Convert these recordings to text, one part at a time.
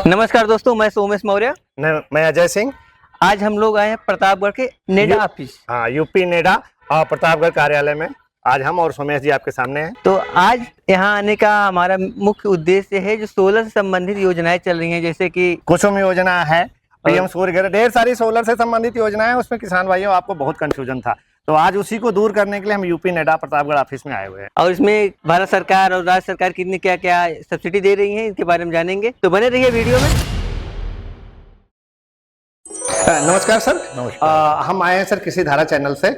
नमस्कार दोस्तों, मैं सोमेश मौर्य। मैं अजय सिंह। आज हम लोग आए हैं प्रतापगढ़ के नेडा ऑफिस। हाँ, यूपी नेडा और प्रतापगढ़ कार्यालय में आज हम और सोमेश जी आपके सामने हैं। तो आज यहाँ आने का हमारा मुख्य उद्देश्य है जो सोलर से संबंधित योजनाएं चल रही हैं, जैसे कि कुसुम योजना है, पीएम सूर्य घर, ढेर सारी सोलर से संबंधित योजनाएं। उसमें किसान भाइयों आपको बहुत कंफ्यूजन था, तो आज उसी को दूर करने के लिए हम यूपी नेडा प्रतापगढ़ ऑफिस में आए हुए हैं। और इसमें भारत सरकार और राज्य सरकार कितनी क्या क्या सब्सिडी दे रही है, इसके बारे में जानेंगे। तो बने रहिए वीडियो में। नमस्कार सर। हम आए हैं सर किसी धारा चैनल से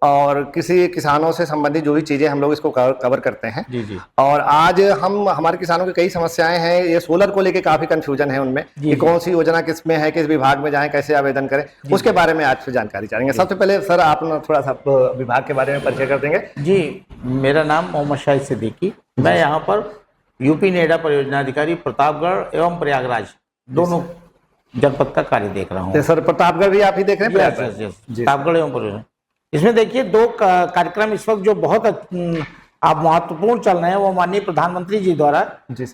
और किसी किसानों से संबंधित जो भी चीजें हम लोग इसको कवर करते हैं। जी। और आज हमारे किसानों की कई समस्याएं हैं, ये सोलर को लेके काफी कंफ्यूजन है उनमें कि कौन सी योजना किस में है, किस विभाग में जाएं, कैसे आवेदन करें, उसके बारे में आज से जानकारी चाहेंगे। सबसे पहले सर आप थोड़ा सा विभाग के बारे में परिचय कर देंगे। जी, मेरा नाम मोहम्मद शाहिद सिद्दीकी। मैं यहाँ पर यूपी नेडा परियोजना अधिकारी प्रतापगढ़ एवं प्रयागराज दोनों जनपद का कार्य देख रहा हूँ। सर प्रतापगढ़ भी आप ही देख रहे हैं? प्रतापगढ़ एवं परियोजना, इसमें देखिए दो कार्यक्रम इस वक्त जो बहुत आप महत्वपूर्ण चल रहे हैं, वो माननीय प्रधानमंत्री जी द्वारा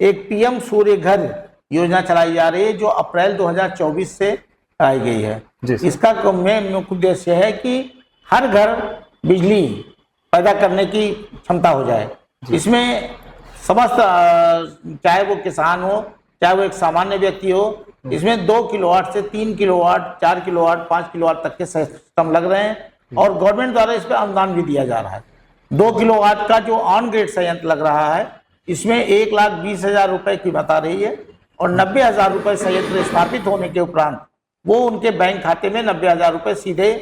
एक पीएम सूर्य घर योजना चलाई जा रही है, जो अप्रैल 2024 से आई गई है। इसका मुख्य उद्देश्य है कि हर घर बिजली पैदा करने की क्षमता हो जाए। इसमें समस्त, चाहे वो किसान हो, चाहे वो एक सामान्य व्यक्ति हो, इसमें 2 किलोवाट से 3 किलोवाट, 4 किलोवाट, 5 किलोवाट तक के सिस्टम लग रहे हैं और गवर्नमेंट द्वारा इस पर अनुदान भी दिया जा रहा है। 2 किलोवाट का जो ऑन ग्रिड संयंत्र लग रहा है, इसमें 1,20,000 रुपए कीमत आ रही है और 90,000 रुपए संयंत्र स्थापित होने के उपरांत वो उनके बैंक खाते में 90,000 रुपए सीधे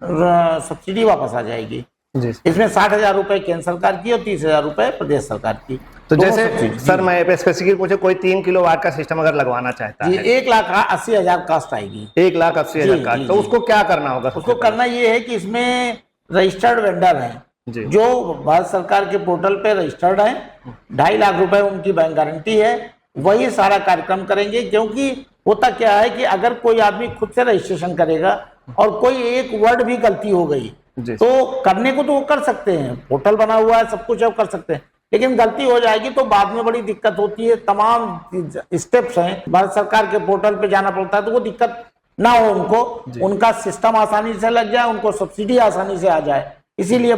सब्सिडी वापस आ जाएगी। इसमें 60,000 रुपए केंद्र सरकार की और 30,000 रुपए प्रदेश सरकार की। तो जैसे सर मैं स्पेसिफिक पूछे, कोई 3 किलोवाट का सिस्टम अगर लगवाना चाहता है, 1,80,000 कास्ट आएगी। 1,80,000 कास्ट, तो उसको क्या करना होगा? उसको करना ये है कि इसमें रजिस्टर्ड वेंडर हैं जो भारत सरकार के पोर्टल पे रजिस्टर्ड हैं, 2.5 लाख रुपए उनकी बैंक गारंटी है, वही सारा कार्यक्रम करेंगे। क्योंकि होता क्या है कि अगर कोई आदमी खुद से रजिस्ट्रेशन करेगा और कोई एक वर्ड भी गलती हो गई तो करने को तो वो कर सकते हैं, पोर्टल बना हुआ है, सब कुछ है, वो कर सकते हैं, लेकिन गलती हो जाएगी तो बाद में बड़ी दिक्कत होती है। तमाम स्टेप्स हैं, भारत सरकार के पोर्टल पे जाना पड़ता है, तो वो दिक्कत ना हो उनको, उनका सिस्टम आसानी से लग जाए, उनको सब्सिडी आसानी से आ जाए, इसीलिए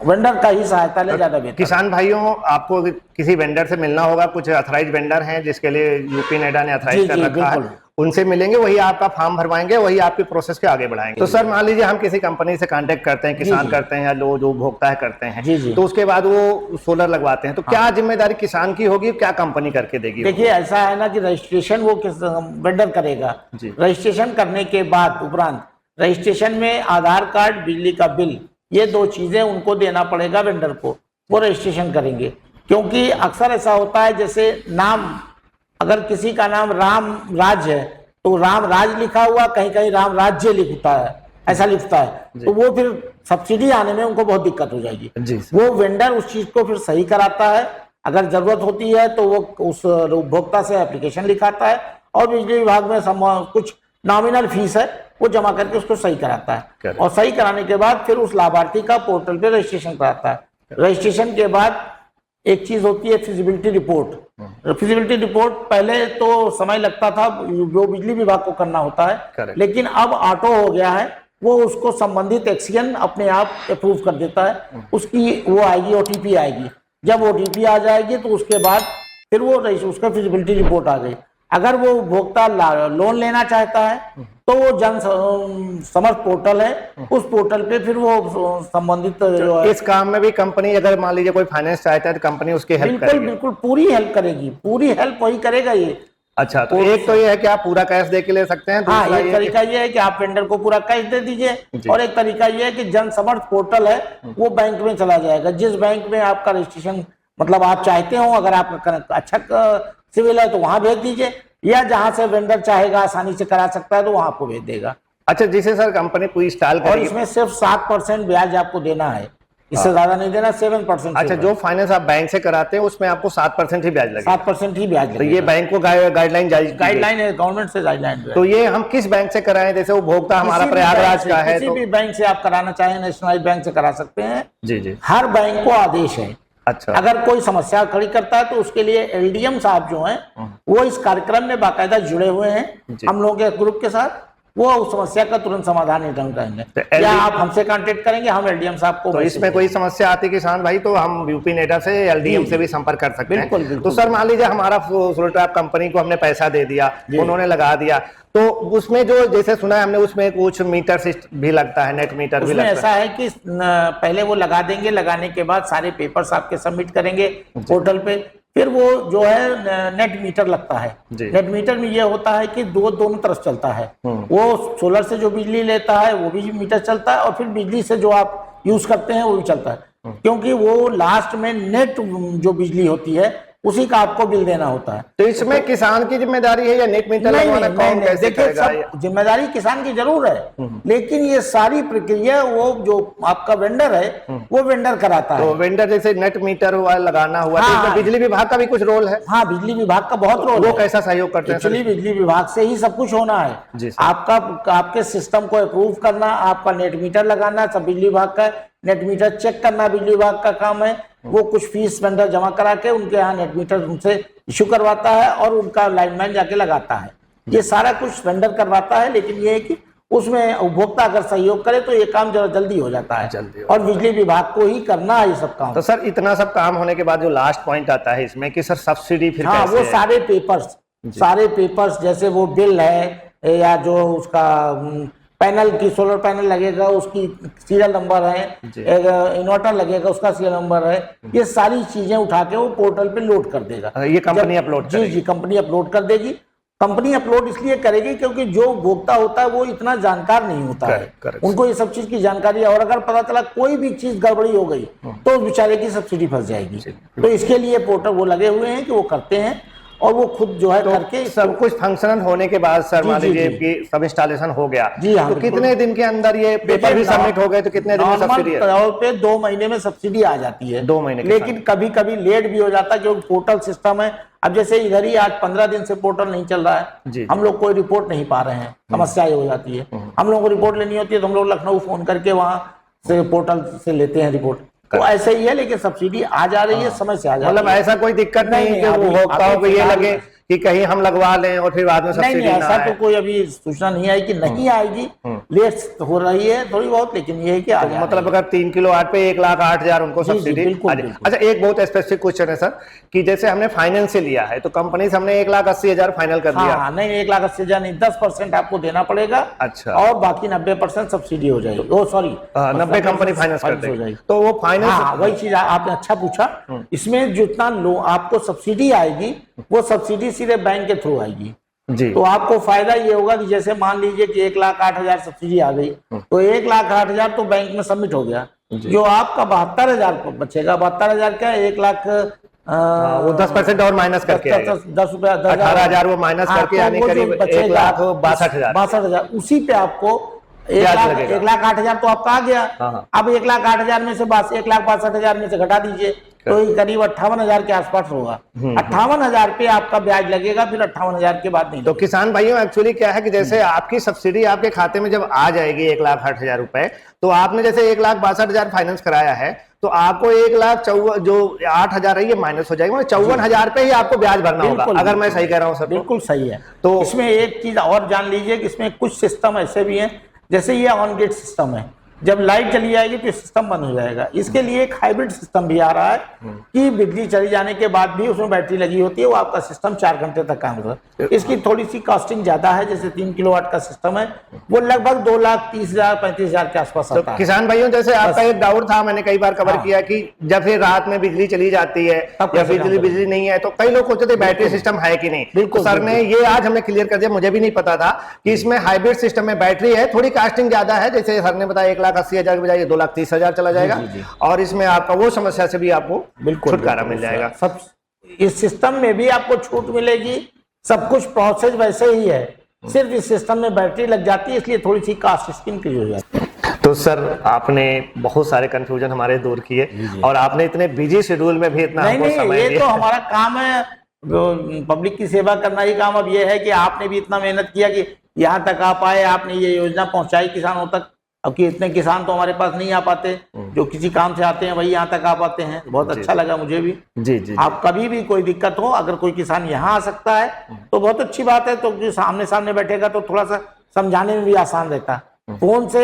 वेंडर का ही सहायता ले ज्यादा बेहतर। किसान भाइयों, आपको किसी वेंडर से मिलना होगा, कुछ अथराइज वेंडर हैं जिसके लिए यूपी नेडा ने अथराइज कर रखा है, उनसे मिलेंगे, वही आपका फॉर्म भरवाएंगे, वही आपके प्रोसेस के आगे बढ़ाएंगे। तो सर मान लीजिए हम किसी कंपनी से कांटेक्ट करते हैं, किसान करते हैं या लोग जो उपभोक्ता है करते हैं, तो उसके बाद वो सोलर लगवाते हैं, तो क्या जिम्मेदारी किसान की होगी, क्या कंपनी करके देगी? देखिए ऐसा है ना कि रजिस्ट्रेशन वो वेंडर करेगा। रजिस्ट्रेशन करने के बाद उपरांत रजिस्ट्रेशन में आधार कार्ड, बिजली का बिल, ये 2 चीजें उनको देना पड़ेगा वेंडर को, वो रजिस्ट्रेशन करेंगे। क्योंकि अक्सर ऐसा होता है, जैसे नाम, अगर किसी का नाम राम राज है तो राम राज लिखा हुआ, कहीं कहीं राम राज्य लिखता है, ऐसा लिखता है, तो वो फिर सब्सिडी आने में उनको बहुत दिक्कत हो जाएगी। वो वेंडर उस चीज को फिर सही कराता है, अगर जरूरत होती है तो वो उस उपभोक्ता से एप्लीकेशन लिखाता है और बिजली विभाग में कुछ नॉमिनल फीस है वो जमा करके उसको सही कराता है, और सही कराने के बाद फिर उस लाभार्थी का पोर्टल पे रजिस्ट्रेशन कराता है। रजिस्ट्रेशन के बाद एक चीज होती है फिजिबिलिटी रिपोर्ट। फिजिबिलिटी रिपोर्ट पहले तो समय लगता था, जो बिजली विभाग को करना होता है, लेकिन अब ऑटो हो गया है, वो उसको संबंधित एक्सीएन अपने आप अप्रूव कर देता है, उसकी वो आएगी, ओटीपी आएगी। जब ओटीपी आ जाएगी तो उसके बाद फिर वो उसका फिजिबिलिटी रिपोर्ट आ गई। अगर वो उपभोक्ता लोन लेना चाहता है तो वो जन समर्थ पोर्टल है, उस पोर्टल पे फिर वो संबंधित इस काम में भी कंपनी, अगर मान लीजिए कोई फाइनेंस चाहता है तो कंपनी उसकी हेल्प करेगी? बिल्कुल पूरी हेल्प करेगी, पूरी हेल्प वही करेगा ये। अच्छा, तो एक तो ये है कि आप पूरा कैश दे के ले सकते हैं। हाँ, एक तरीका ये है कि आप वेंडर को पूरा कैश दे दीजिए, और एक तरीका ये है कि जन समर्थ पोर्टल है वो बैंक में चला जाएगा। जिस बैंक में आपका रजिस्ट्रेशन मतलब आप चाहते हो, अगर आपका अच्छा सिविल है तो वहां भेज दीजिए, या जहां से वेंडर चाहेगा आसानी से करा सकता है तो वहां आपको भेज देगा। अच्छा, जिसे सर कंपनी पूरी इंस्टॉल करेगी, और इसमें सिर्फ 7% ब्याज आपको देना है, इससे ज्यादा नहीं देना, 7%। अच्छा, जो फाइनेंस आप बैंक से कराते हैं उसमें आपको 7% ही ब्याज लगेगा? 7% ही ब्याज लगेगा। तो ये बैंक को गाइडलाइन है, गवर्नमेंट से गाइडलाइन। तो ये हम किस बैंक से कराएं? जैसे उपभोक्ता हमारा प्रयागराज का है, किसी भी बैंक से आप कराना चाहें, नेशनलाइज बैंक से करा सकते हैं। जी। हर बैंक को आदेश है, अच्छा। अगर कोई समस्या खड़ी करता है तो उसके लिए एलडीएम साहब जो हैं वो इस कार्यक्रम में बाकायदा जुड़े हुए हैं हम लोगों के ग्रुप के साथ। वो उस समस्या का तुरंत समाधान निकाल करेंगे। या आप हमसे कांटेक्ट करेंगे, हम एलडीएम साहब को। तो इसमें कोई समस्या आती है किसान भाई तो हम यूपी नेडा से एलडीएम से भी संपर्क कर सकते हैं। बिल्कुल। तो सर मान लीजिए हमारा सोलरट्रैप कंपनी को हमने पैसा दे दिया, उन्होंने लगा दिया, तो उसमें जो जैसे सुना है हमने उसमें कुछ मीटर भी लगता है, नेट मीटर भी लगता है। ऐसा है कि पहले वो लगा देंगे, लगाने के बाद सारे पेपर्स आपके सबमिट करेंगे पोर्टल पे, फिर वो जो है नेट मीटर लगता है। नेट मीटर में ये होता है कि दोनों तरफ चलता है। वो सोलर से जो बिजली लेता है वो भी मीटर चलता है और फिर बिजली से जो आप यूज करते हैं वो भी चलता है, क्योंकि वो लास्ट में नेट जो बिजली होती है उसी का आपको बिल देना होता है। तो इसमें किसान की जिम्मेदारी है या नेट मीटर लगवाना कौन कैसे करेगा? जिम्मेदारी किसान की जरूर है, लेकिन ये सारी प्रक्रिया वो जो आपका वेंडर है वो वेंडर कराता है। तो वेंडर जैसे नेट मीटर हुआ लगाना हुआ, तो इसमें बिजली विभाग का भी कुछ रोल है? हाँ, बिजली विभाग का बहुत रोल है। वो कैसा सहयोग करते हैं? एक्चुअली बिजली विभाग से ही सब कुछ होना है। आपके सिस्टम को अप्रूव करना, आपका नेट मीटर लगाना सब बिजली विभाग का, नेट मीटर चेक करना बिजली विभाग का काम है। वो कुछ फीस वेंडर जमा करा के उनके यहाँ नेट मीटर उनसे इशू करवाता है और उनका लाइनमैन जाके लगाता है। ये सारा कुछ वेंडर करवाता है, लेकिन ये है कि उसमें उपभोक्ता अगर सहयोग करे तो ये काम जरा जल्दी हो जाता है और बिजली विभाग को ही करना है ये सब काम। तो सर इतना सब काम होने के बाद जो लास्ट पॉइंट आता है इसमें कि सर सब्सिडी फिर हाँ, कैसे वो है? सारे पेपर्स जैसे वो बिल है या जो उसका पैनल की सोलर पैनल लगेगा उसकी सीरियल नंबर है, एक इन्वर्टर लगेगा उसका सीरियल नंबर है, ये सारी चीजें उठा के वो पोर्टल पे लोड कर देगा। ये कंपनी अपलोड करेगी? जी, कंपनी अपलोड कर देगी। कंपनी अपलोड इसलिए करेगी क्योंकि जो उपभोक्ता होता है वो इतना जानकार नहीं होता है, उनको ये सब चीज की जानकारी है, और अगर पता चला कोई भी चीज गड़बड़ी हो गई तो उस बेचारे की सब्सिडी फंस जाएगी। तो इसके लिए पोर्टल वो लगे हुए हैं कि वो करते हैं और वो खुद जो है करके सब कुछ फंक्शनल होने के बाद सर मान लीजिए कि सब इंस्टॉलेशन हो गया तो कितने दिन के अंदर ये पेपर भी सबमिट हो गए तो कितने दिन में सब्सिडी है? तौर पे 2 महीने में सब्सिडी आ जाती है। 2 महीने, लेकिन कभी कभी लेट भी हो जाता है क्योंकि पोर्टल सिस्टम है। अब जैसे इधर ही आज 15 दिन से पोर्टल नहीं चल रहा है, हम लोग कोई रिपोर्ट नहीं पा रहे हैं, समस्या हो जाती है। हम लोग को रिपोर्ट लेनी होती है तो हम लोग लखनऊ फोन करके वहां से पोर्टल से लेते हैं रिपोर्ट। तो ऐसे ही है, लेकिन सब्सिडी आ जा रही है, समय से आ जा रही है। मतलब ऐसा कोई दिक्कत नहीं है कि उपभोक्ताओं को ये लगे कि कहीं हम लगवा लें और फिर बाद में सब्सिडी नहीं, ऐसा तो कोई अभी सूचना नहीं आई कि नहीं आएगी। लेट हो रही है थोड़ी बहुत, लेकिन ये है कि तो मतलब अगर 3 किलो वाट पे 1,08,000 उनको सब्सिडी। अच्छा, एक बहुत स्पेसिफिक क्वेश्चन है सर कि जैसे हमने फाइनेंस से लिया है तो कंपनी से हमने 1,80,000 फाइनल कर दिया। हाँ, नहीं 1,80,000 नहीं, 10% आपको देना पड़ेगा। अच्छा, और बाकी 90% सब्सिडी हो जाएगी। ओ सॉरी, 90 कंपनी फाइनेंस कर देगी। तो वो फाइनेंस, वही चीज आपने अच्छा पूछा। इसमें जितना आपको सब्सिडी आएगी वो सब्सिडी सीधे बैंक के थ्रू आएगी जी। तो आपको फायदा ये होगा कि जैसे मान लीजिए कि 1,08,000 सब्सिडी आ गई तो 1,08,000 तो बैंक में सबमिट हो गया। जो आपका 72,000 बचेगा, 72,000 क्या 1,00,000 वो 10% और माइनस करके 10 रुपया 18,000 वो माइनस करके यानी करीब 1,62,000 उसी पे आपको 1,08,000 तो आपका आ गया। अब 1,08,000 में से बस 1,62,000 में से घटा दीजिए तो करीब 58,000 के आसपास होगा। 58,000 पे आपका ब्याज लगेगा, फिर 58,000 के बाद नहीं। तो किसान भाइयों एक्चुअली क्या है कि जैसे आपकी सब्सिडी आपके खाते में जब आ जाएगी 1,08,000 रुपए, तो आपने जैसे 1,62,000 फाइनेंस कराया है तो आपको 1,04,000 जो 8,000 है ये माइनस हो जाएगा, मतलब 54,000 पे ही आपको ब्याज भरना होगा। अगर मैं सही कह रहा हूँ सर? बिल्कुल सही है। तो इसमें एक चीज और जान लीजिए कि इसमें कुछ सिस्टम ऐसे भी हैं, जैसे ये ऑन ग्रिड सिस्टम है, जब लाइट चली जाएगी तो सिस्टम बंद हो जाएगा। इसके लिए एक हाइब्रिड सिस्टम भी आ रहा है कि बिजली चली जाने के बाद भी उसमें बैटरी लगी होती है, वो आपका सिस्टम 4 घंटे तक काम करता है। इसकी थोड़ी सी कॉस्टिंग ज्यादा है, जैसे 3 किलोवाट का सिस्टम है वो लगभग 2,30,000 35,000 के आसपास आता है। किसान भाइयों जैसे आपका एक डाउट था, मैंने कई बार कवर किया कि जब फिर रात में बिजली चली जाती है या बिजली नहीं है तो कई लोग सोचते थे बैटरी सिस्टम है कि नहीं। बिल्कुल सर ने ये आज हमें क्लियर कर दिया, मुझे भी नहीं पता था कि इसमें हाइब्रिड सिस्टम में बैटरी है, थोड़ी कास्टिंग ज्यादा है। जैसे सर ने बताया 1,80,000 के बजाय 2,30,000 चला जाएगा और इसमें आपका वो समस्या से भी आपको छुटकारा मिल जाएगा। सब इस सिस्टम में भी आपको छूट मिलेगी, सब कुछ प्रोसेस वैसे ही है, सिर्फ इस सिस्टम में बैटरी लग जाती है, इसलिए थोड़ी सी कास्ट स्कीम की हो जाती है। तो सर आपने बहुत सारे कंफ्यूजन हमारे दूर किए और आपने इतने बिजी शेड्यूल में भी इतना हमको समय दिया। ये तो हमारा काम है, पब्लिक की सेवा करना ही काम। अब ये है कि आपने भी इतना मेहनत किया कि यहाँ तक आप आए, आपने ये योजना पहुंचाई किसानों तक, अब कि इतने किसान तो हमारे पास नहीं आ पाते, जो किसी काम से आते हैं वही यहाँ तक आ पाते हैं। बहुत अच्छा लगा मुझे भी। जी। आप कभी भी कोई दिक्कत हो, अगर कोई किसान यहाँ आ सकता है तो बहुत अच्छी बात है। तो जो सामने सामने बैठेगा तो थोड़ा सा समझाने में भी आसान रहता है। फोन से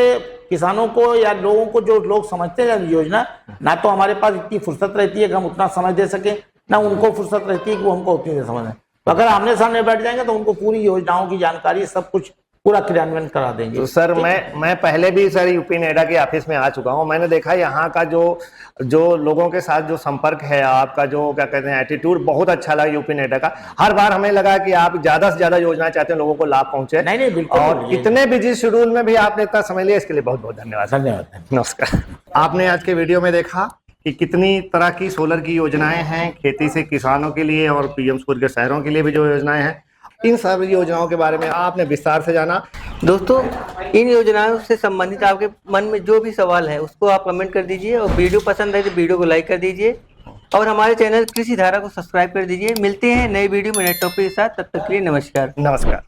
किसानों को या लोगों को, जो लोग समझते हैं योजना, ना तो हमारे पास इतनी फुर्सत रहती है कि हम उतना समझ दे सके, ना उनको फुर्सत रहती है कि वो हमको उतनी देर समझ। तो अगर आमने सामने बैठ जाएंगे तो उनको पूरी योजनाओं की जानकारी, सब कुछ पूरा क्रियान्वयन करा देंगे। तो सर मैं पहले भी सर यूपी नेडा के ऑफिस में आ चुका हूं। मैंने देखा यहाँ का जो लोगों के साथ जो संपर्क है, आपका जो क्या कहते हैं एटीट्यूड, बहुत अच्छा लगा यूपी नेडा का। हर बार हमें लगा कि आप ज्यादा से ज्यादा योजना चाहते हैं, लोगों को लाभ पहुंचे। नहीं बिल्कुल। और इतने बिजी शेड्यूल में भी आपने इतना समय लिया, इसके लिए बहुत बहुत धन्यवाद। धन्यवाद। नमस्कार। आपने आज के वीडियो में देखा कि कितनी तरह की सोलर की योजनाएं हैं, खेती से किसानों के लिए और पीएम सूर्य के शहरों के लिए भी जो योजनाएं हैं, इन सभी योजनाओं के बारे में आपने विस्तार से जाना। दोस्तों, इन योजनाओं से संबंधित आपके मन में जो भी सवाल है उसको आप कमेंट कर दीजिए, और वीडियो पसंद आए तो वीडियो को लाइक कर दीजिए, और हमारे चैनल कृषि धारा को सब्सक्राइब कर दीजिए। मिलते हैं नए वीडियो में नए टॉपिक के साथ, तब तक के लिए नमस्कार। नमस्कार।